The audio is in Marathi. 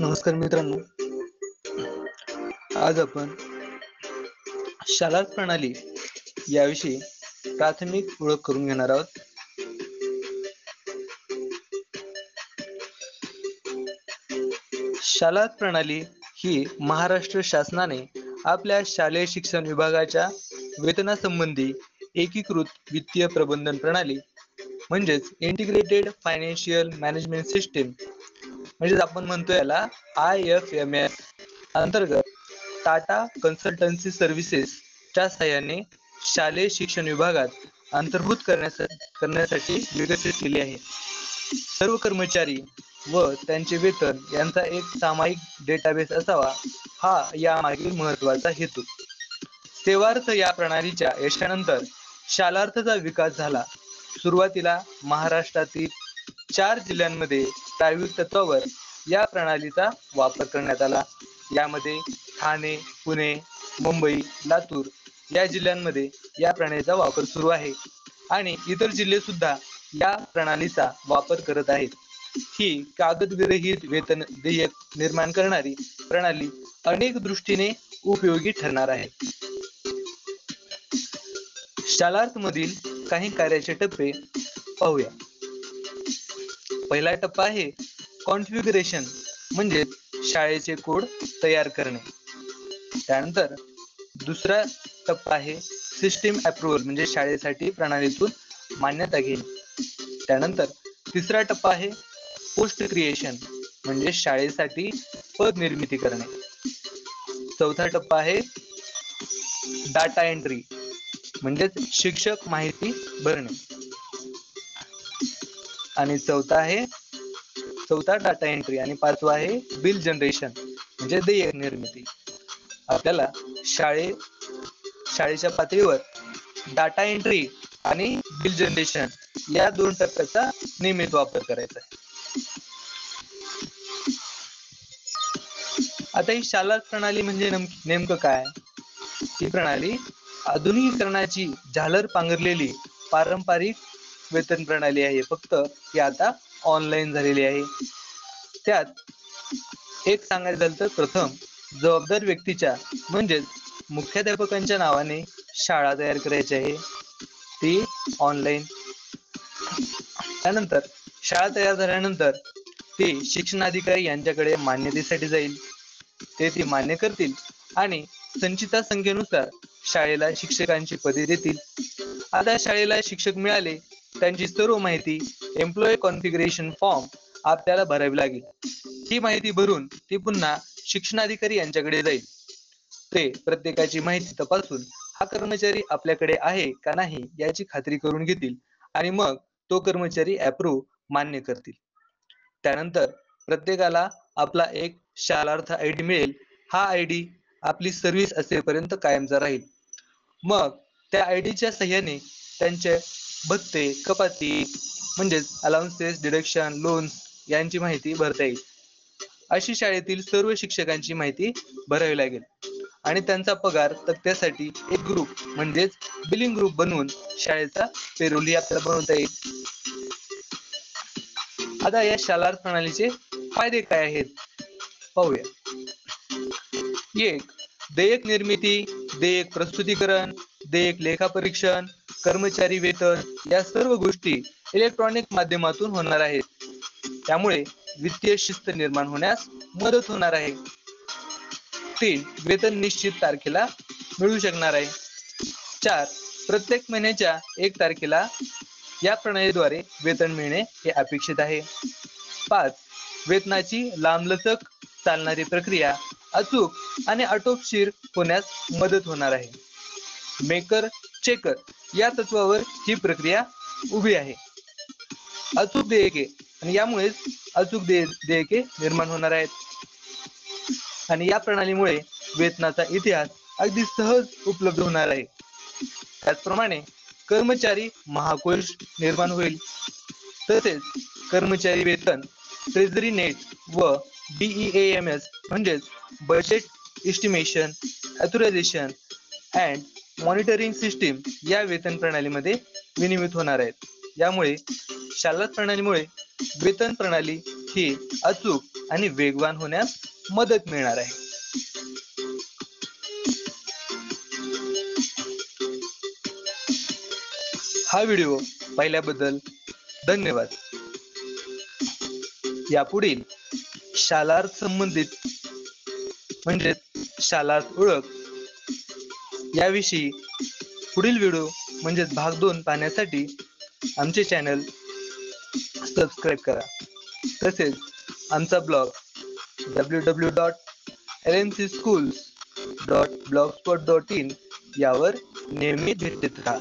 नमस्कार मित्रांनो, आज आपण शाला प्रणाली याविषयी प्राथमिक ओळख करून घेणार आहोत. शाला प्रणाली ही महाराष्ट्र शासनाने आपल्या शालेय शिक्षण विभागाच्या वेतनासंबंधी एकीकृत वित्तीय प्रबंधन प्रणाली म्हणजेच इंटिग्रेटेड फायनान्शियल मॅनेजमेंट सिस्टीम म्हणजेच आपण म्हणतो याला IFMS अंतर्गत टाटा कन्सल्टन्सी सर्व्हिसेस च्या सहाय्याने शालेय शिक्षण विभागात अंतर्भूत करण्यासाठी विकसित केली आहे. सर्व कर्मचारी व त्यांचे वेतन यांचा एक सामायिक डेटाबेस असावा हा यामागील महत्त्वाचा हेतू. सेवार्थ या प्रणालीच्या यशानंतर शालार्थचा विकास झाला. सुरुवातीला महाराष्ट्रातील 4 जिल्ह्यांमध्ये प्रायोगिक तत्वावर या प्रणालीचा वापर करण्यात आला. यामध्ये ठाणे, पुणे, मुंबई, लातूर या जिल्ह्यांमध्ये या प्रणालीचा वापर सुरू आहे आणि इतर जिल्हे सुद्धा या प्रणालीचा वापर करत आहेत. ही कागदविरहित वेतन देयक निर्माण करणारी प्रणाली अनेक दृष्टीने उपयोगी ठरणार आहे. शालार्थ मधील काही कार्याचे टप्पे पाहूया. पहिला टप्पा आहे कॉन्फिगरेशन म्हणजे शाळेचे कोड तयार करणे. त्यानंतर दुसरा टप्पा आहे सिस्टीम अप्रूव्हल म्हणजे शाळेसाठी प्रणालीतून मान्यता घेणे. त्यानंतर तिसरा टप्पा आहे पोस्ट क्रिएशन म्हणजे शाळेसाठी पद निर्मिती करणे. चौथा टप्पा आहे डाटा एंट्री म्हणजेच शिक्षक माहिती भरणे. आणि चौथा डाटा एंट्री आणि पाचवा आहे बिल जनरेशन म्हणजे देयक निर्मिती. आपल्याला शाळेच्या पातळीवर डाटा एंट्री आणि बिल जनरेशन या 2 टप्प्याचा नियमित वापर करायचा आहे. आता ही शाला प्रणाली म्हणजे नेमकं काय? ही प्रणाली आधुनिकीकरणाची झालर पांघरलेली पारंपरिक वेतन प्रणाली आहे. फक्त ही आता ऑनलाईन झालेली आहे. त्यात एक सांगायचं झालं तर प्रथम जबाबदार व्यक्तीच्या म्हणजेच मुख्याध्यापकांच्या नावाने शाळा तयार करायची आहे, ती ऑनलाईन. त्यानंतर शाळा तयार झाल्यानंतर ती शिक्षणाधिकारी यांच्याकडे मान्यतेसाठी जाईल. ते ती मान्य करतील आणि संचिता संख्येनुसार शाळेला शिक्षकांची पदे देतील. आता शाळेला शिक्षक मिळाले, त्यांची सर्व माहिती एम्प्लॉई कॉन्फिगरेशन फॉर्म आपल्याला भरावी लागेल. ही माहिती भरून ती पुन्हा शिक्षणाधिकारी यांच्याकडे जाईल. ते प्रत्येकाची माहिती तपासून हा कर्मचारी आपल्याकडे आहे का नाही याची खात्री करून घेतील आणि मग तो कर्मचारी अप्रूव्ह मान्य करतील. त्यानंतर प्रत्येकाला आपला एक शालार्थ ID मिळेल. हा ID आपली सर्व्हिस असेपर्यंत कायमचा राहील. मग त्या IDच्या सहाय्याने त्यांचे भत्ते, कपाती म्हणजेच अलाउन्सेस, डिडक्शन, लोन्स यांची माहिती भरता येईल. अशी शाळेतील सर्व शिक्षकांची माहिती भरावी लागेल आणि त्यांचा पगार तक्त्यासाठी एक ग्रुप म्हणजेच बिलिंग ग्रुप बनवून शाळेचा पेरोल ही आपल्याला बनवता येईल. आता या शालार्थ प्रणालीचे फायदे काय आहेत पाहूया. 1. देयक निर्मिती, देयक प्रस्तुतीकरण, देयक लेखापरीक्षण, कर्मचारी वेतन या सर्व गोष्टी इलेक्ट्रॉनिक माध्यमातून होणार आहेत. त्यामुळे वित्तीय शिस्त निर्माण होण्यास मदत होणार आहे. 3. वेतन निश्चित तारखेला मिळू शकणार आहे. 4. प्रत्येक महिन्याच्या 1 तारखेला या प्रणालीद्वारे वेतन मिळणे हे अपेक्षित आहे. 5. वेतनाची लांबलचक चालणारी प्रक्रिया अचूक आणि आटोपशीर होण्यास मदत होणार आहे. मेकर चेकर या तत्वावर ही प्रक्रिया उभी आहे. अचूक देयके आणि यामुळेच अचूक देयके निर्माण होणार आहेत. आणि या प्रणालीमुळे वेतनाचा इतिहास अगदी सहज उपलब्ध होणार आहे. त्याचप्रमाणे कर्मचारी महाकोश निर्माण होईल. तसेच कर्मचारी वेतन ट्रेझरी नेट व BEAMS म्हणजेच budget estimation, authorisation and monitoring system या वेतन प्रणालीमध्ये विनिमित होणार आहेत. यामुळे शालार्थ प्रणालीमुळे वेतन प्रणाली ही अचूक आणि वेगवान होण्यास मदत मिळणार आहे. हा व्हिडिओ पाहिल्याबद्दल धन्यवाद. यापुढील शालार्थ संबंधित म्हणजे शालार्थ ओळख याविषयी पुढील व्हिडिओ म्हणजेच भाग 2 पाहण्यासाठी आमचे चॅनल सबस्क्राईब करा. तसेच आमचा ब्लॉग www.lncschools.blogspot.in यावर नेहमी भेटत राहा.